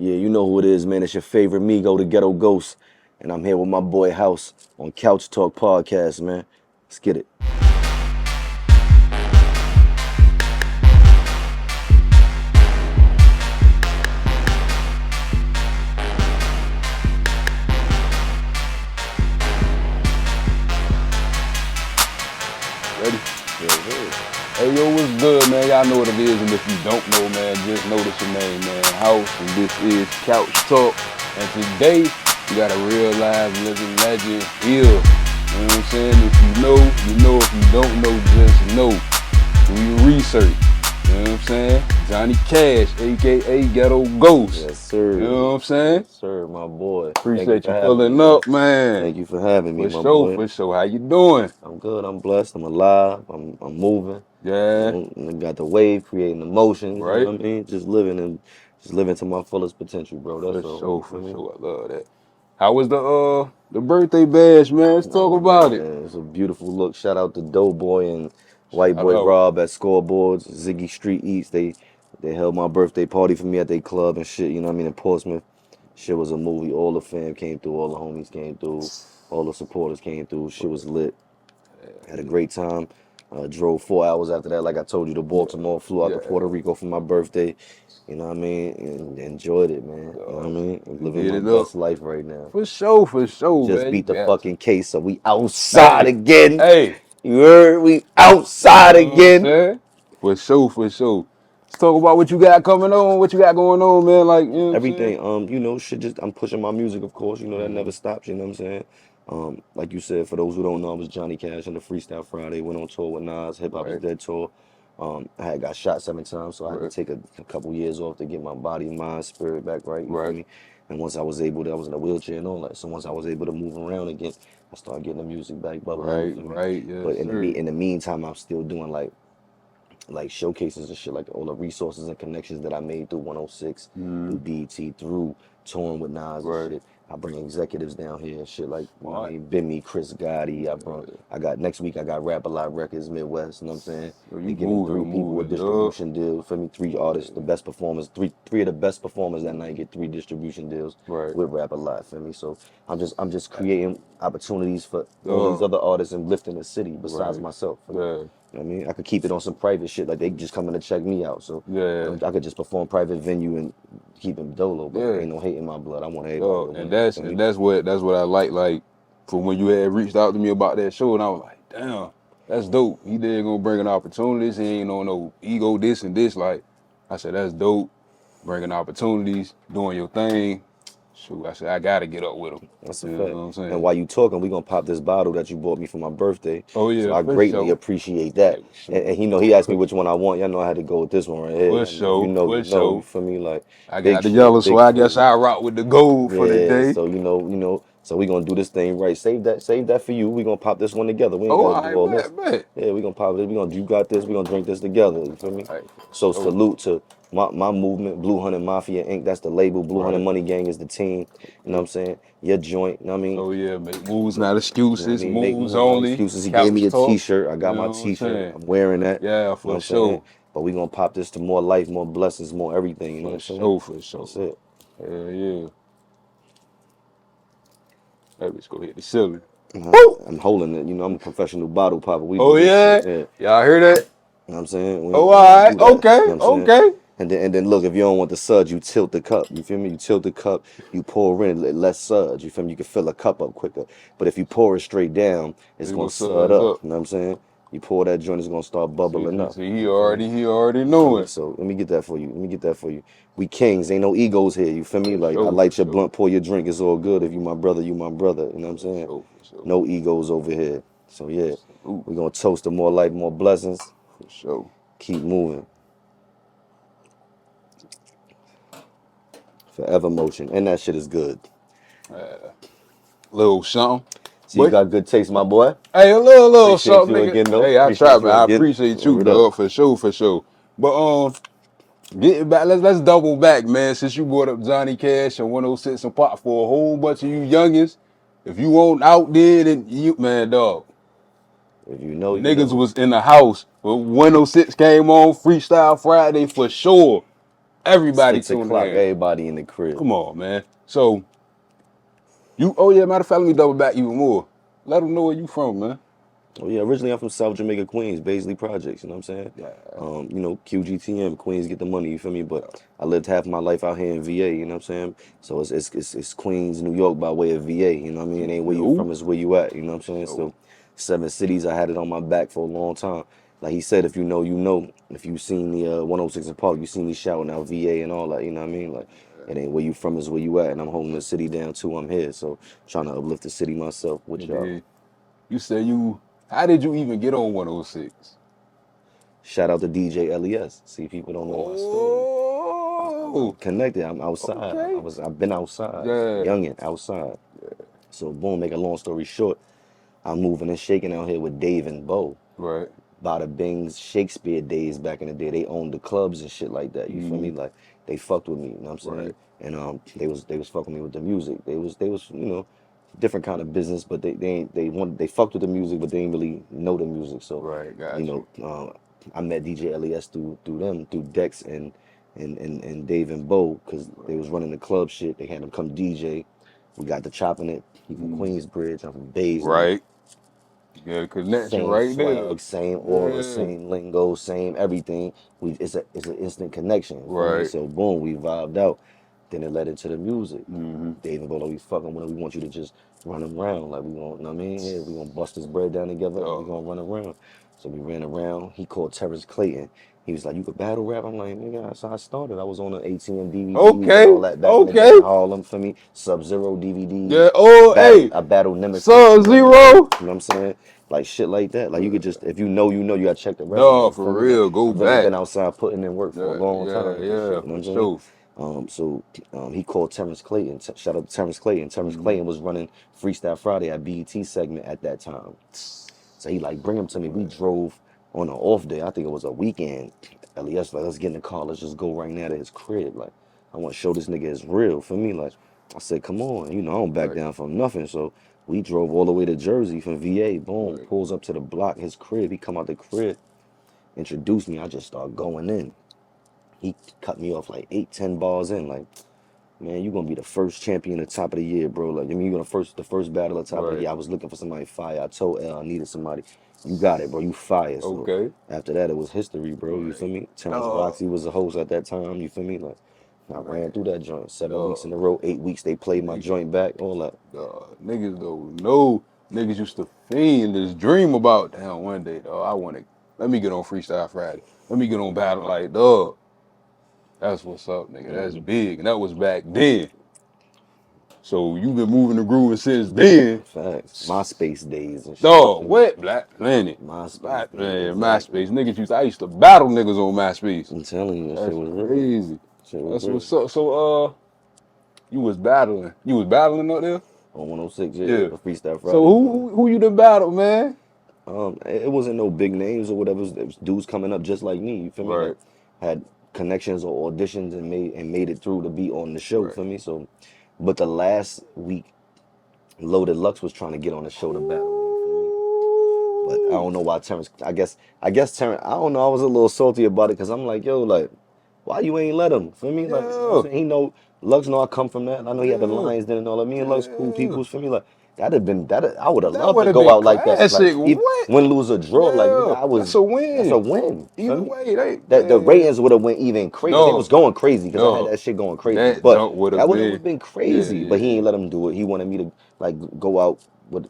Yeah, you know who it is, man. It's your favorite Migo, the Ghetto Ghost. And I'm here with my boy House on CoucH TalK Podcast, man. Let's get it. Ready? Hey, yo, what's good, man? Y'all know what it is, and if you don't know, man, just notice your name, man. House, and this is CoucH TalK. And today, we got a real live living legend here. You know what I'm saying? If you know, you know. If you don't know, just know. Do your research. You know what I'm saying? Johnny Cash, a.k.a. Ghetto Ghost. Yes, sir. You know what I'm saying? Yes, sir, my boy. Appreciate you pulling up, man. Thank you for having me, For my boy. sure, for sure. How you doing? I'm good. I'm blessed. I'm alive. I'm moving. Yeah. You know, got the wave, creating emotions. Right. You know what I mean? Just living to my fullest potential, bro. That's all. For sure. I love that. How was the birthday bash, man? Let's talk about it. It's a beautiful look. Shout out to Doughboy and White Boy Rob at Scoreboards, Ziggy Street Eats. They held my birthday party for me at their club and shit, you know what I mean, in Portsmouth. Shit was a movie. All the fam came through, all the homies came through, all the supporters came through. Shit was lit. Had a great time. Drove 4 hours after that, like I told you, to Baltimore. Flew out to Puerto Rico for my birthday. You know what I mean? And enjoyed it, man. You know what I mean? I'm living my best life right now. For sure, Just man. beat the fucking case, so we outside again. Hey. You heard? We outside again. For sure. Let's talk about what you got coming on, what you got going on, man. Like, you know everything, you know, shit, I'm pushing my music, of course, you know, that never stops, you know what I'm saying? Like you said, for those who don't know, I was Johnny Cash on the Freestyle Friday, went on tour with Nas, Hip Hop is Dead tour. I had got shot 7 times, so I had to take a couple years off to get my body, mind, spirit back right, you feel me? And once I was able to, I was in a wheelchair and all that, so once I was able to move around again, I started getting the music back bubbling. Right, yeah. But in the meantime, I'm still doing like showcases and shit, like all the resources and connections that I made through 106, through BET, through touring with Nas and shit. I bring executives down here and shit, like, you know what I mean, Bimmy, Chris Gotti. I got, next week I got Rap A Lot Records, Midwest, you know what I'm saying? They giving 3 people with distribution deals, for me, 3 artists, the best performers, three of the best performers that night get 3 distribution deals with Rap A Lot, for me. So I'm just creating opportunities for all these other artists and lifting the city besides myself. You know what I mean? I could keep it on some private shit, like they just coming to check me out. So I could just perform private venue and keep them dolo, but ain't no hate in my blood. I want to hate. And that's what I like from when you had reached out to me about that show, and I was like, damn, that's dope. He did gonna bring an opportunities. He ain't on no ego this and this. Like I said, that's dope. Bringing opportunities, doing your thing. Shoot, I said, I gotta get up with him. That's a fact. You know what I'm saying? And while you talking, we gonna pop this bottle that you bought me for my birthday. Oh yeah, so I greatly appreciate that. And he asked me which one I want. Y'all know I had to go with this one right here. For sure, you know, for me, like I got the yellow, so I guess I rock with the gold for the day. So you know. So we gonna do this thing right. Save that for you. We gonna pop this one together. We ain't gonna do all this. Yeah, we gonna pop this. You got this. We gonna drink this together. You feel me? So salute to my movement, Blue Hunter Mafia Inc. That's the label. Blue Hunter Money Gang is the team. You know what I'm saying? Your joint. You know what I mean? Oh yeah, make moves, not excuses. You know moves only. Excuses. He gave me a T-shirt. I got my T-shirt. I'm wearing that. Yeah, for sure. But we gonna pop this to more life, more blessings, more everything. You know what I'm saying? For sure. That's it. Yeah. Let's go hit the ceiling. I'm holding it. You know, I'm a professional bottle popper. Y'all hear that? You know what I'm saying? All right. Okay. You know okay. And then look, if you don't want the suds, you tilt the cup. You feel me? You tilt the cup, you pour in less suds. You feel me? You can fill a cup up quicker. But if you pour it straight down, it's gonna sud up. You know what I'm saying? You pour that joint, it's gonna start bubbling up. See, he already knew it. So let me get that for you. We kings, ain't no egos here. You feel me? Like I light your blunt, pour your drink. It's all good. If you my brother, you my brother. You know what I'm saying? No egos over here. So yeah, we gonna toast to more life, more blessings. For sure. Keep moving. Forever motion, and that shit is good. Little something. So you got good taste, my boy. Hey, a little appreciate something. You again, though. Hey, I try, man. I appreciate you, dog, for sure. But getting back, let's double back, man. Since you brought up Johnny Cash and 106 and Pop for a whole bunch of you youngins, if you won't out there, then you, man, dog. If you know, niggas was in the house when 106 came on Freestyle Friday for sure. Everybody 6 tuning o'clock, in. everybody in the crib. Come on, man. So, oh yeah, matter of fact, let me double back even more. Let them know where you from, man. Oh yeah, originally I'm from South Jamaica, Queens, Baisley Projects, you know what I'm saying? Yeah. You know, QGTM, Queens get the money, you feel me? But I lived half my life out here in VA, you know what I'm saying? So it's Queens, New York by way of VA, you know what I mean? It ain't where you from, it's where you at, you know what I'm saying? So 7 cities, I had it on my back for a long time. Like he said, if you know, you know. If you seen the 106 in Park, you seen me shouting out VA and all that, you know what I mean? Like, it ain't where you from, it's where you at, and I'm holding the city down too, I'm here. So trying to uplift the city myself with y'all. You said how did you even get on 106? Shout out to DJ LES. See, people don't know my story. I'm connected. I'm outside. Okay. I've been outside. Yeah. Youngin' outside. So boom, make a long story short, I'm moving and shaking out here with Dave and Bo. Right. Bada Bing's Shakespeare days back in the day. They owned the clubs and shit like that. You feel me? Like they fucked with me, you know what I'm saying? Right. And they was fucking me with the music. They was, you know, different kind of business, but they fucked with the music, but they didn't really know the music. So Right, got you know, I met DJ LES through them, through Dex and Dave and Bo, because they was running the club shit. They had them come DJ. We got the chopping it. He from Queensbridge. I'm from Baisley. Right. You got a connection Same right swag, there. same aura, same lingo, same everything. It's an instant connection. Right. So boom, we vibed out. Then it led into the music. Dave and Bo, we fucking with him. We want you to just run around. Like we gonna, you know what I mean? Yeah, we gonna bust this bread down together. We gonna run around. So we ran around. He called Terrence Clayton. He was like, "You could battle rap." I'm like, "Nigga, that's how I started. I was on the ATM DVDs and all that back in the day in Harlem for me. Sub-Zero DVDs. Yeah. Oh, hey. I battled Nemesis. Sub-Zero. You know what I'm saying? Like shit like that. Like you could just, if you know, you know, you gotta check the resume. No, for real. Like, Go I've really back. been outside putting in work for a long time. Yeah, for sure. So he called Terrence Clayton. Shout out to Terrence Clayton. Terrence Clayton was running Freestyle Friday at BET segment at that time. So he like, bring him to me. We drove on an off day. I think it was a weekend. LES like, let's get in the car. Let's just go right now to his crib. Like, I want to show this nigga it's real. For me, like, I said, come on. You know, I don't back down from nothing. So we drove all the way to Jersey from VA. Boom, pulls up to the block, his crib. He come out the crib, introduced me. I just start going in. He cut me off like 8, 10 bars in. Like, man, you gonna be the first champion at the top of the year, bro. Like, I mean, you gonna the first battle at the top of the year. I was looking for somebody fire. I told L I needed somebody. You got it, bro. You fire. So after that, it was history, bro. You feel me? Terrence Roxy was the host at that time. You feel me? Like, I ran through that joint 7 weeks in a row, 8 weeks. They played my joint back, all that. Niggas don't know. Niggas used to fiend this dream about, damn, one day, dog, let me get on Freestyle Friday. Let me get on Battle. Like, dog, that's what's up, nigga. That's big. And that was back then. So you've been moving the groove since then. Facts. MySpace days and shit. Dog, what? Black Planet. MySpace. Man, MySpace. I used to battle niggas on MySpace. I'm telling you, that shit was crazy. That's what's up. So, you was battling. You was battling up there? On 106, yeah. Freestyle Friday. So who you done battled, man? It wasn't no big names or whatever. It was dudes coming up just like me. You feel me? Right. Like, had connections or auditions and made it through to be on the show. For me. So, but the last week, Loaded Lux was trying to get on the show to battle me. But I don't know why Terrence. I guess Terrence. I don't know. I was a little salty about it because I'm like, yo, like, why you ain't let him? For me, like, you know what I'm saying? He know Lux know I come from that. I know he had the Lions then and all that. Me and Lux cool peoples. For me, like. That'd have been I would have loved to go out like that. Like, win, lose, or draw. Like, nigga, that's a win. That's a win. Either way, the ratings would have went even crazy. They was going crazy because I had that shit going crazy. But that would have been crazy. But he ain't let him do it. He wanted me to like go out with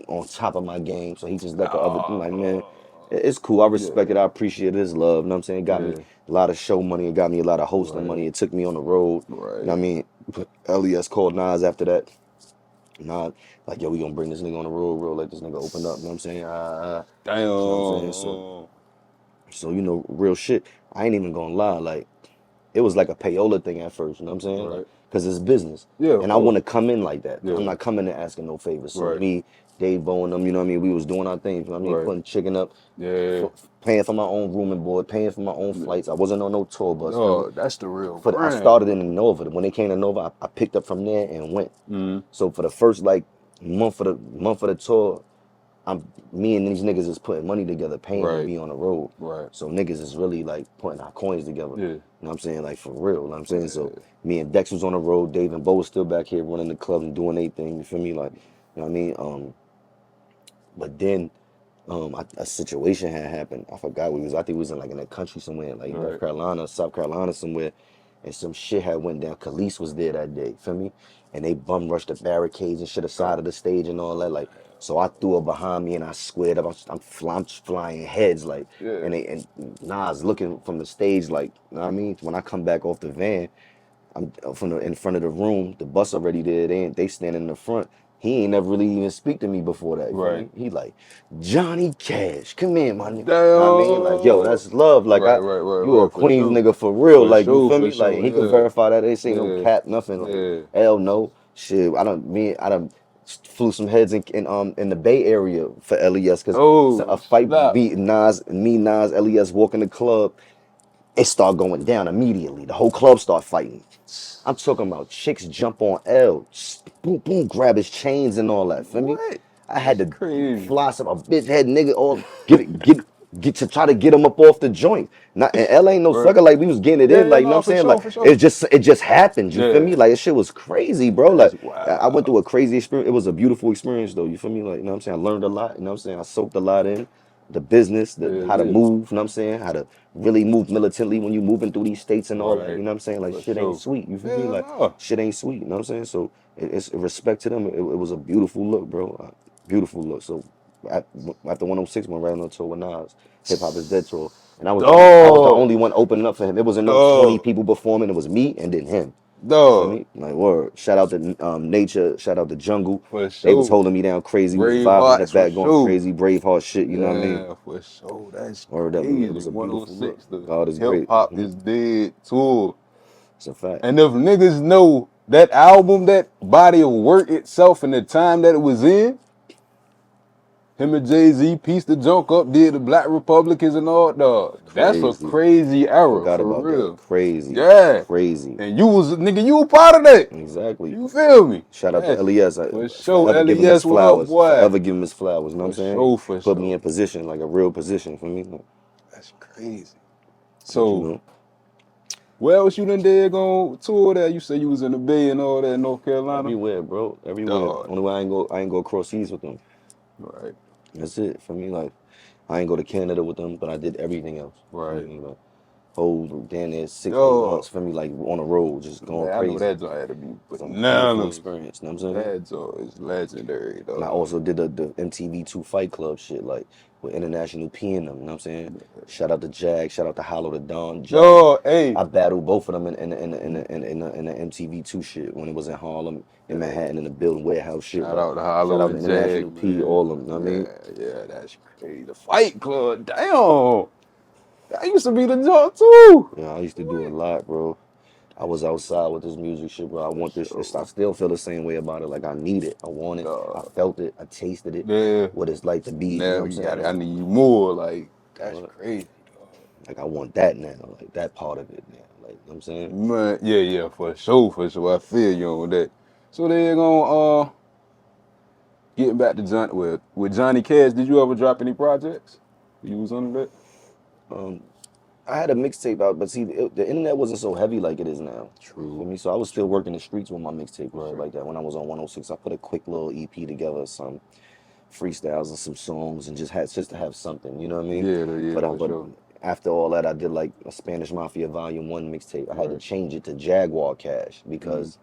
on top of my game. So he just let the other. I'm like, man, it's cool. I respect it. I appreciate his love. You know what I'm saying? It got me a lot of show money. It got me a lot of hosting money. It took me on the road. You know what I mean? LES called Nas after that. Nah, like, yo, we gonna bring this nigga on the road, let this nigga open up, you know what I'm saying? Damn. You know what I'm saying? So, you know, real shit, I ain't even gonna lie, like, it was like a payola thing at first, you know what I'm saying? Like, cause it's business. And I wanna come in like that. I'm not coming in asking no favors. So me, Dave Bo and them, you know what I mean? We was doing our thing, you know what I mean? Putting chicken up, paying for my own room and board, paying for my own flights. I wasn't on no tour bus. Oh, that's the real I started in the Nova. When they came to Nova, I picked up from there and went. So for the first like month of the tour, me and these niggas is putting money together, paying to be on the road. So niggas is really like putting our coins together. You know know what I'm saying? Like for real, you know what I'm saying? So me and Dex was on the road, Dave and Bo was still back here running the club and doing their thing, you feel me? Like, you know what I mean? But then a situation had happened. I forgot where we was. I think we was in like in the country somewhere, like North Carolina, South Carolina somewhere, and some shit had went down. Khalees was there that day, feel me? And they bum rushed the barricades and shit aside of the stage and all that. Like, so I threw her behind me and I squared up. I'm flying heads like, and Nas looking from the stage like, you know what I mean? When I come back off the van, I'm from in front of the room. The bus already there. They standing in the front. He ain't never really even speak to me before that. You feel me? He like, Johnny Cash, come here, my nigga. Know what I mean? Like, yo, that's love. Like, you a For Queens sure. nigga for real. For Like, you sure, feel for me? Like, sure. he could verify that. They say no cap, nothing. Like, hell no. Shit, I done flew some heads in the Bay Area for LES because a fight beat Nas, LES walk in the club. It start going down immediately. The whole club start fighting. I'm talking about chicks jump on L, boom, boom, grab his chains and all that. Feel me? I had to fly some a bitch head nigga all get to try to get him up off the joint. Not and L ain't no sucker like we was getting it in. Like, you know what I'm saying? Like it just happened. You feel me? Like, this shit was crazy, bro. Like, I went through a crazy experience. It was a beautiful experience though. You feel me? Like, you know what I'm saying? I learned a lot. You know what I'm saying? I soaked a lot in the business, how to move, you know what I'm saying? How to really move militantly when you moving through these states and all that, you know what I'm saying? Like, shit ain't sweet, you feel me? Like, shit ain't sweet, you know what I'm saying? So, it's respect to them. It was a beautiful look, bro. Beautiful look. So, after 106, went right on the tour with Nas, Hip Hop is Dead tour. And I was the only one opening up for him. It wasn't no 20 people performing. It was me and then him. For me, like, word. Shout out to Nature. Shout out to Jungle. They was holding me down crazy. We was vibing in the back, going crazy Braveheart shit. You know what I mean? Yeah, for sure. That's Word up, crazy. it was a beautiful look. 106, God is the great. Hip Hop is Dead tour. It's a fact. And if niggas know that album, that body of work itself, and the time that it was in, him and Jay-Z pieced the junk up, did the Black Republicans and all, dog. That's a crazy era, Forgot for about real. that. Crazy. Yeah. Crazy. And you was, nigga, you were part of that. Exactly. You feel me? Shout out to LES. For sure, Forever give him his LES, what up, flowers. boy? Forever give him his flowers, you know what I'm saying? For Put me in position, like a real position for me. That's crazy. So, where else you done did go tour there? You say you was in the Bay and all that, North Carolina? Everywhere, bro. Everywhere. Only way I ain't go across seas with them. Right. That's it. For me, like, I ain't go to Canada with them, but I did everything else. Right. You know, whole down there 6-8 months for me, like on the road, just going crazy. I know that joint had to be beautiful experience. You know what I'm saying? That joint is legendary, though. And I also did the MTV2 Fight Club shit, like with International P in them. You know what I'm saying? Shout out to Jag, shout out to Hollow the Don. I battled both of them in the MTV2 shit when it was in Harlem, in Manhattan, in the building warehouse shit. Shout out to Hollow, shout out to International P, all of them. You know what I mean? Yeah, that's crazy. The Fight Club, damn. That used to be the joint too. Yeah, I used to do a lot, bro. I was outside with this music shit, bro. I want this shit. I still feel the same way about it. Like, I need it. I want it. I felt it. I tasted it. Yeah. What it's like to be. You know what I'm saying? I need more. Like, that's crazy. Like, I want that now. Like, that part of it now. Like, you know what I'm saying? Man, yeah, for sure. I feel you on that. So they're gonna getting back to Johnny with Johnny Cash. Did you ever drop any projects? You was under that? I had a mixtape out, but see, the internet wasn't so heavy like it is now. True. For me, so I was still working the streets with my mixtape and shit like that. When I was on 106, I put a quick little EP together, some freestyles and some songs, and just to have something. You know what I mean? Yeah. But after all that, I did like a Spanish Mafia Volume 1 mixtape. I had to change it to Jaguar Cash because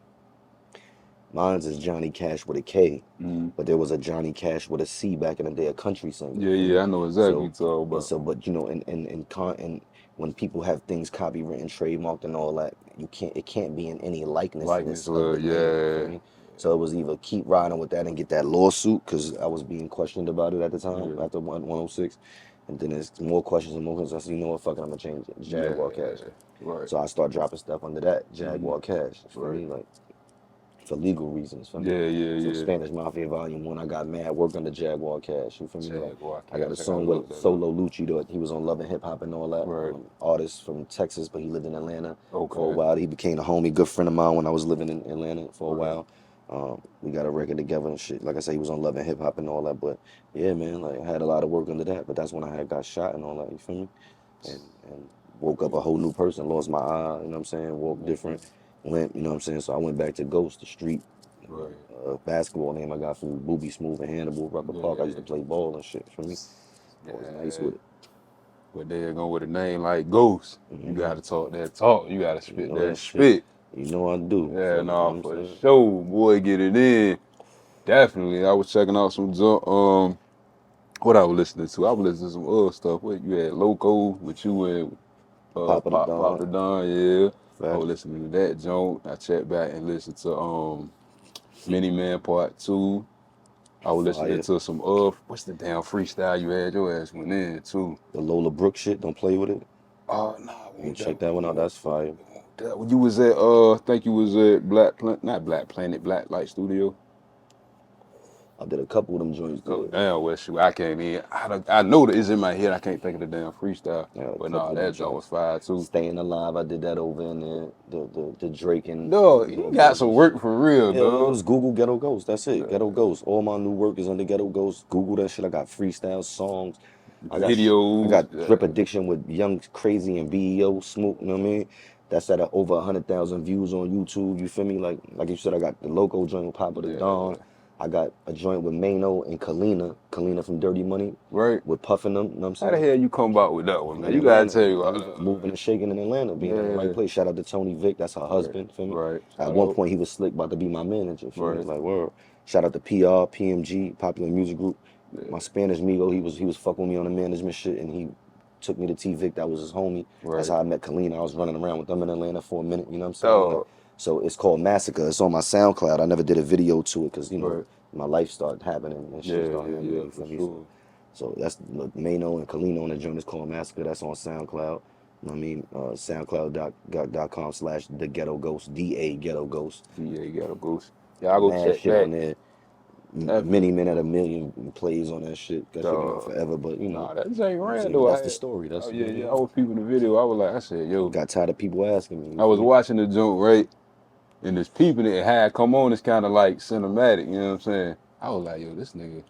mine's is Johnny Cash with a K, but there was a Johnny Cash with a C back in the day, a country singer. Yeah, I know exactly what you're talking about. So, but you know, and when people have things copywritten, trademarked, and all that, it can't be in any likeness of the name, you feel me? So it was either keep riding with that and get that lawsuit, because I was being questioned about it at the time, after 106. And then there's more questions and more questions. I said, you know what, fuck it, I'm going to change it. It's Jaguar Cash. Right. So I start dropping stuff under that, Jaguar Cash, for me, like, for legal reasons. For me. So Spanish Mafia Volume 1, I got mad work under Jaguar Cash. You feel me? Like, I got a song with Solo Lucci, he was on Love and Hip Hop and all that. Artist from Texas, but he lived in Atlanta for a while. He became a homie, good friend of mine when I was living in Atlanta for a while. We got a record together and shit. Like I said, he was on Love and Hip Hop and all that. But yeah, man, like I had a lot of work under that. But that's when I got shot and all that. You feel me? And woke up a whole new person, lost my eye, you know what I'm saying, walked different, limp, you know what I'm saying, so I went back to Ghost, the street basketball name I got from Booby Smooth and Hannibal, Rucker Park. I used to play ball and shit for me. I was nice with it. But they're going with a name like Ghost. You gotta talk that talk. You gotta spit that spit. You know I do. Yeah, nah, for the show, boy, get it in. Definitely. I was checking out some what I was listening to. I was listening to some other stuff. What you had Loco with you and Pop the Don, yeah. I was listening to that joint. I checked back and listened to Mini Man Part 2. I was listening to some what's the damn freestyle you had? Your ass went in too. The Lola Brooke shit, don't play with it. Oh nah, you check that one out, that's fire. You was at I think you was at Black Light Studio. I did a couple of them joints. Oh damn, well shoot, I can't even. I know that it's in my head. I can't think of the damn freestyle. Yeah, but nah, that joint was fire too. Staying Alive, I did that over in there. The Drake and. No, you got some work for real, dog. It was Google Ghetto Ghost. That's it. Ghetto Ghost. All my new work is under Ghetto Ghost. Google that shit. I got freestyles, songs. I got videos. I got Drip Addiction with Young Crazy and BEO Smoke. You know what I mean? That's at over 100,000 views on YouTube. You feel me? Like you said, I got the Loco joint with Papa the Don. I got a joint with Mano and Kalina from Dirty Money. Right. With Puffin' them, you know what I'm saying? How the hell you come about with that one, man? You gotta tell you about moving and shaking in Atlanta, being in the right place. Shout out to Tony Vick, that's her husband, feel me? Right. At one point he was slick about to be my manager, feel me? Like, word. Shout out to PR, PMG, Popular Music Group. My Spanish Migo, he was fucking with me on the management shit, and he took me to T Vic, that was his homie. That's how I met Kalina. I was running around with them in Atlanta for a minute, you know what I'm saying? Like, so it's called Massacre. It's on my SoundCloud. I never did a video to it because, you know, my life started happening and shit started happening. For sure. So that's Mano and Kalina on the joint is called Massacre. That's on SoundCloud. You know what I mean? SoundCloud.com/The Ghetto Ghost. DA Ghetto Ghost. DA Ghetto Ghost. Yeah, I'll go check shit that. On there. Many men at a million plays on that shit. That shit been on forever, but you know. Nah, that ain't ran though. That's the story. That's yeah. I was peeping the video. I said, yo. Got tired of people asking me. I was watching the joint, right? And this peeping it had come on, it's kind of like cinematic, you know what I'm saying? I was like, yo, this nigga,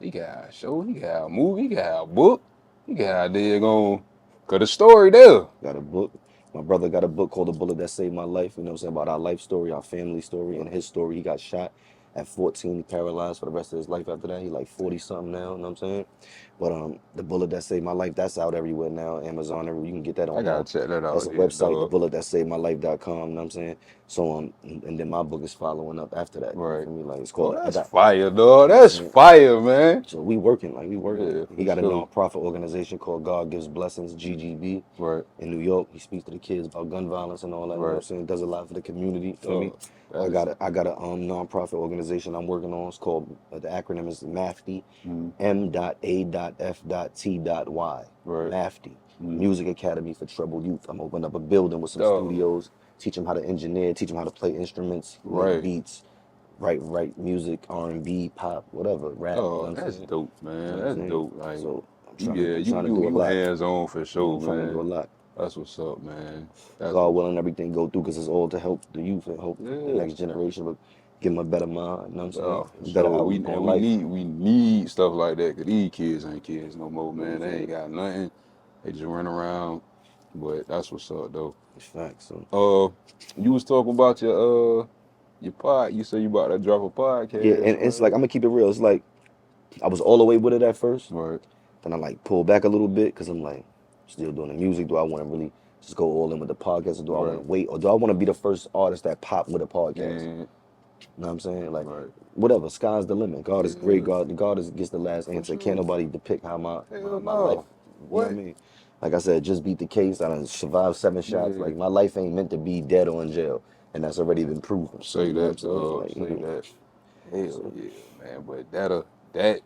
he got a show, he got a movie, he got a book, he got a daggone, got a story there. Got a book. My brother got a book called The Bullet That Saved My Life, you know what I'm saying, about our life story, our family story, and his story. He got shot at 14, paralyzed for the rest of his life after that. He like 40-something now, you know what I'm saying? But The Bullet That Saved My Life, that's out everywhere now, Amazon, everywhere. You can get that on. I gotta check that out. That's a website, thebulletthatsavedmylife.com, you know what I'm saying? So, and then my book is following up after that. Right. Like, it's called. That's fire, dog. That's fire, man. So we working. Yeah, he got a non-profit organization called God Gives Blessings, GGB. Right. In New York. He speaks to the kids about gun violence and all that. Right. You know what I'm saying? Does a lot for the community. For me. I got a non-profit organization I'm working on. It's called, the acronym is MAFTY, M.A.F.T.Y. Right. MAFTY, Music Academy for Troubled Youth. I'm opening up a building with some studios, teach them how to engineer, teach them how to play instruments, make beats, write music, R&B, pop, whatever, rap. Oh, that's dope, man. That's dope. Like, so you hands on for sure, man. Trying to do a lot. That's what's up, man. God willing, everything go through because it's all to help the youth and help the next generation, but give them a better mind. You know what I'm saying? Better we need stuff like that because these kids ain't kids no more, man. They ain't got nothing. They just run around. But that's what's up, though. It's facts. So. You was talking about your pod. You said you about to drop a podcast. Yeah, and it's like, I'm gonna keep it real. It's like I was all the way with it at first. Right. Then I like pulled back a little bit because I'm like, still doing the music. Do I want to really just go all in with the podcast, or do I want to wait, or do I want to be the first artist that pop with a podcast? You know what I'm saying? Like, whatever. Sky's the limit. God is great. God gets the last answer. Can't nobody depict how my life. You know what I mean? Like I said, just beat the case. I done survived 7 shots. Like, my life ain't meant to be dead or in jail, and that's already been proven. Say that, dog. Say that. Hell yeah, man. But that.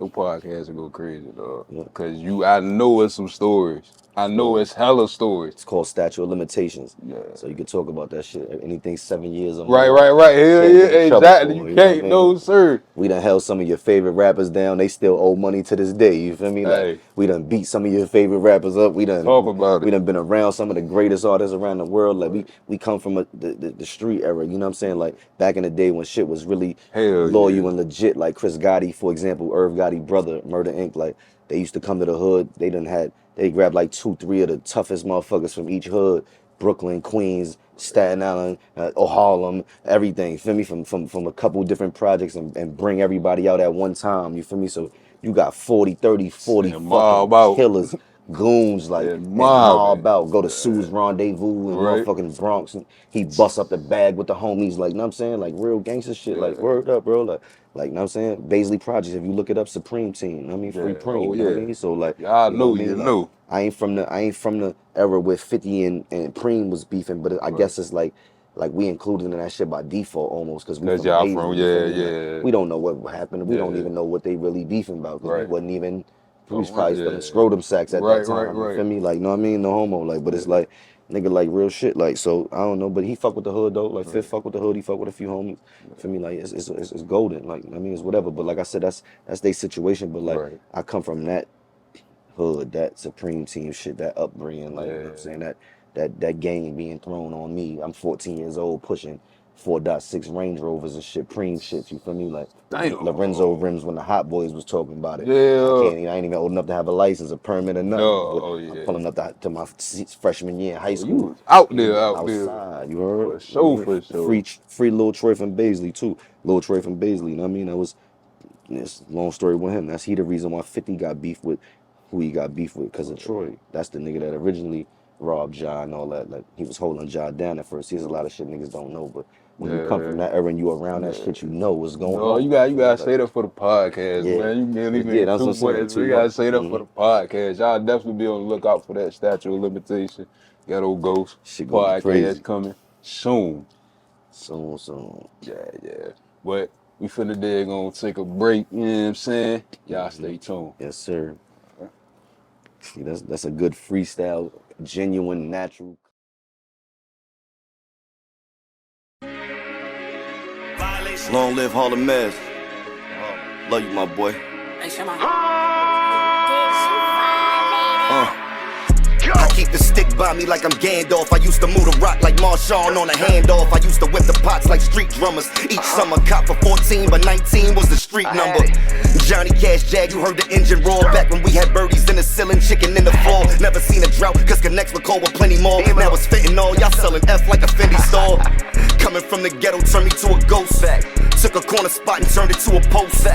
Your podcast will go crazy, dog. Because I know it's some stories. I know it's hella stories. It's called Statute of Limitations. Yeah. So you can talk about that shit. Anything 7 years or more. Right. Hell yeah, exactly. You can't, no, sir. We done held some of your favorite rappers down. They still owe money to this day. You feel me? Like, we done beat some of your favorite rappers up. We done talk about it. We done been around some of the greatest artists around the world. Like, we come from the street era. You know what I'm saying? Like, back in the day when shit was really loyal and legit. Like Chris Gotti, for example, Irv Gotti brother, Murder Inc. Like, They used to come to the hood. They grabbed like 2, 3 of the toughest motherfuckers from each hood. Brooklyn, Queens, Staten Island, or Harlem, everything, you feel me? From a couple different projects and bring everybody out at one time, you feel me? So you got 40, 30, 40 fucking killers, goons, like, and mob out, go to Sue's Rendezvous in motherfucking Bronx, and he busts up the bag with the homies, like, you know what I'm saying? Like, real gangster shit, like, word up, bro, like, you know what I'm saying? Baisley Projects, if you look it up, Supreme Team, you know what I mean? Free Preem, you know what I mean? So, like, I know, you know. I ain't from the era where 50 and Preem was beefing, but I guess it's like we included in that shit by default almost, because we we don't know what happened. We don't even know what they really beefing about, because we wasn't even, we was probably spilling scrotum sacks at that time. You feel me? Like, you know what I mean? No homo, like, but it's like, nigga, like, real shit, like, so I don't know, but he fuck with the hood though, like, Fifth fuck with the hood, he fuck with a few homies. For me, like, it's golden, like, I mean, it's whatever, but like I said, that's their situation, but like, I come from that hood, that Supreme Team shit, that upbringing, like, you know what I'm saying, that game being thrown on me. I'm 14 years old pushing 4.6 Range Rovers and shit, Preem shit, you feel me? Like, Lorenzo rims when the Hot Boys was talking about it. I ain't even old enough to have a license, a permit, or nothing. I'm pulling up to my freshman year in high school. You out there. Outside, you heard? For sure. Free Lil Troy from Baisley, too. Lil Troy from Baisley, you know what I mean? That was, it's a long story with him. That's the reason why 50 got beef with who he got beef with, because of Troy. That's the nigga that originally robbed Ja and all that. Like, he was holding Ja down at first. There's a lot of shit niggas don't know, but when you come from that era and you around that shit, you know what's going on. You gotta say that for the podcast, man. You can't even that's what I'm saying. You gotta say that for the podcast. Y'all definitely be on the lookout for that statute of limitation. Ghetto Ghost podcast coming soon. Soon. Yeah. But we finna gonna take a break, you know what I'm saying? Y'all stay tuned. Yes, sir. See, that's a good freestyle, genuine, natural. Long live Harlem Mess. Love you, my boy. I keep the stick by me like I'm Gandalf. I used to move the rock like Marshawn on a handoff. I used to whip the pots like street drummers. Each summer cop for 14, but 19 was the street number. Johnny Cash Jag, you heard the engine roar. Back when we had birdies in the ceiling, chicken in the floor. Never seen a drought, cause connects with cold with plenty more. Now it's fitting all, y'all selling F like a Fendi store. Coming from the ghetto, turned me to a ghost. Took a corner spot and turned it to a post.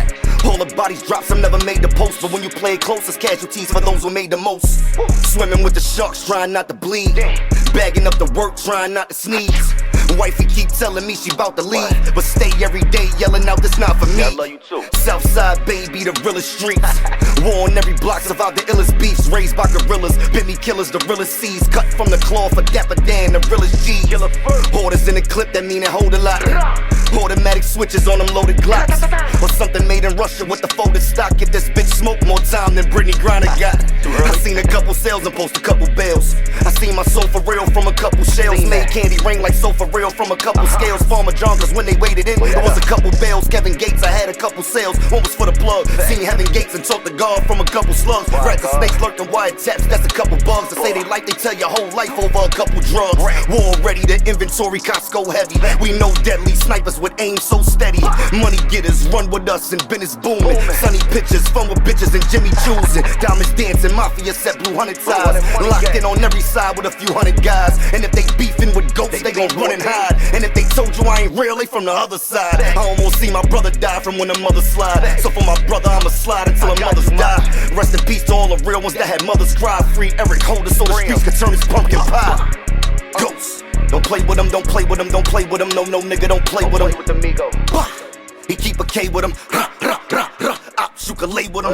All the bodies dropped, some never made the post. But when you play it close, it's casualties for those who made the most. Swimming with the sharks, trying not to bleed. Bagging up the work, trying not to sneeze. Wifey keep telling me she bout to leave, but stay every day yelling out, this not for me. I love you too. Southside baby, the realest streets. War on every block, survived the illest beefs. Raised by gorillas, bit me killers, the realest seas. Cut from the claw for Dapper Dan, the realest G. Orders in the clip, that mean it hold a lot. Automatic switches on them loaded Glocks. Or something made in Russia with the folded stock. Get this bitch smoke more time than Brittany Griner got. I seen a couple sales and post a couple bails. I seen my soul for real from a couple shells. Made candy ring like soul for real from a couple scales. Farmer John, cause when they waited in, it was a couple bales. Kevin Gates, I had a couple sales. One was for the plug. Seen Heaven Gates and talked to God from a couple slugs. Rats and snakes lurking wiretaps, that's a couple bugs. They say they like, they tell your whole life over a couple drugs. War ready, the inventory Costco heavy. We know deadly snipers with aim so steady. Money getters run with us and business booming. Sunny pictures, fun with bitches and Jimmy choosing. Diamonds dancing, mafia set blue hundred ties. Locked in on every side with a few hundred guys. And if they beefing with ghosts, they gon' run and hide. And if they told you I ain't real, they from the other side. I almost see my brother die from when the mother slide. So for my brother, I'ma slide until the mothers die. Rest in peace to all the real ones that had mothers cry. Free Eric Holder so the streets could turn his pumpkin pie. Ghosts, don't play with him, don't play with him, don't play with him. No, nigga, don't play with him. He keep a K with him. Ops, you can lay with him.